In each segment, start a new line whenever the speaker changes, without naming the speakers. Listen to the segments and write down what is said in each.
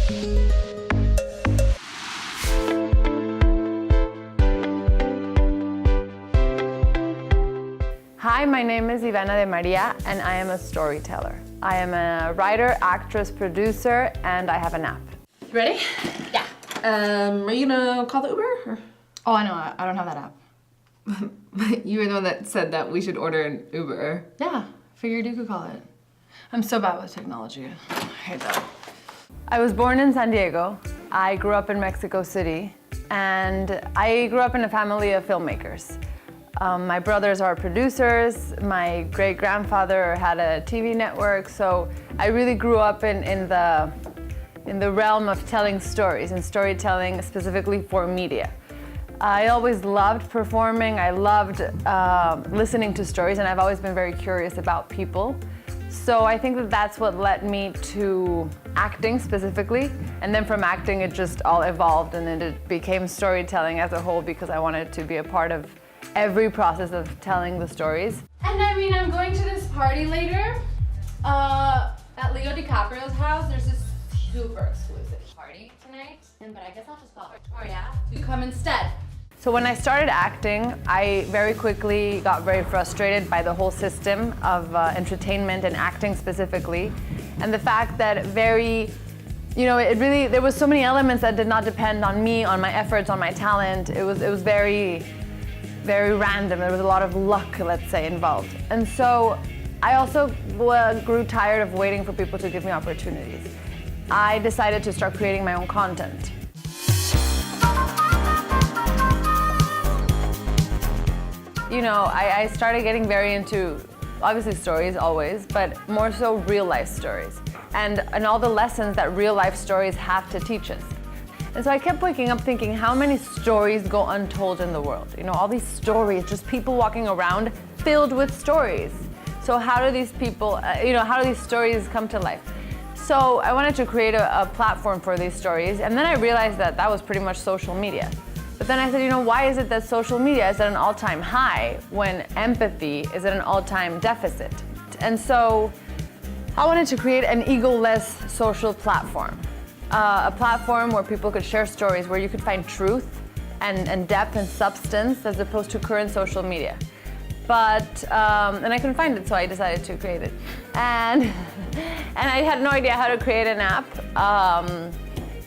Hi, my name is Ivana De Maria, and I am a storyteller. I am a writer, actress, producer, and I have an app.
You ready?
Yeah.
Are you gonna call the Uber? Or?
Oh, I know, I don't have that app.
You were the one that said that we should order an Uber.
Yeah, figured you could call it. I'm so bad with technology. I hate that.
I was born in San Diego. I grew up in Mexico City, and I grew up in a family of filmmakers. My brothers are producers. My great-grandfather had a TV network, so I really grew up in the realm of telling stories and storytelling specifically for media. I always loved performing. I loved listening to stories, and I've always been very curious about people. So I think that that's what led me to acting specifically, and then from acting it just all evolved, and then it became storytelling as a whole because I wanted to be a part of every process of telling the stories.
And I mean, I'm going to this party later at Leo DiCaprio's house. There's this super exclusive party tonight, but I guess I'll just call Victoria to come instead.
So when I started acting, I very quickly got very frustrated by the whole system of entertainment and acting specifically, and the fact that there was so many elements that did not depend on me, on my efforts, on my talent. It was very random. There was a lot of luck, let's say, involved. And so I also grew tired of waiting for people to give me opportunities. I decided to start creating my own content. I started getting very into, obviously stories always, but more so real life stories. And all the lessons that real life stories have to teach us. And so I kept waking up thinking, how many stories go untold in the world? All these stories, just people walking around filled with stories. So how do these people, how do these stories come to life? So I wanted to create a platform for these stories, and then I realized that that was pretty much social media. But then I said, why is it that social media is at an all-time high when empathy is at an all-time deficit? And so I wanted to create an ego-less social platform. A platform where people could share stories, where you could find truth and depth and substance as opposed to current social media. And I couldn't find it, so I decided to create it. And I had no idea how to create an app.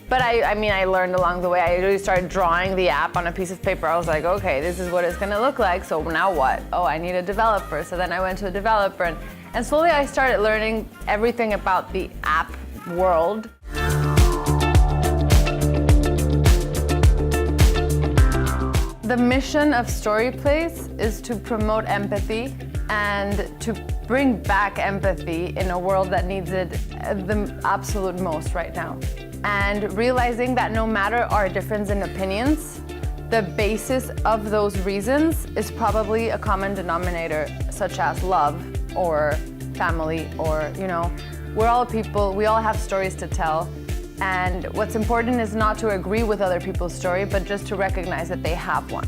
But I learned along the way. I really started drawing the app on a piece of paper. I was like, okay, this is what it's gonna look like, so now what? Oh, I need a developer. So then I went to a developer, and slowly I started learning everything about the app world. The mission of StoryPlace is to promote empathy and to bring back empathy in a world that needs it the absolute most right now. And realizing that no matter our difference in opinions, the basis of those reasons is probably a common denominator, such as love or family, or, we're all people, we all have stories to tell. And what's important is not to agree with other people's story, but just to recognize that they have one.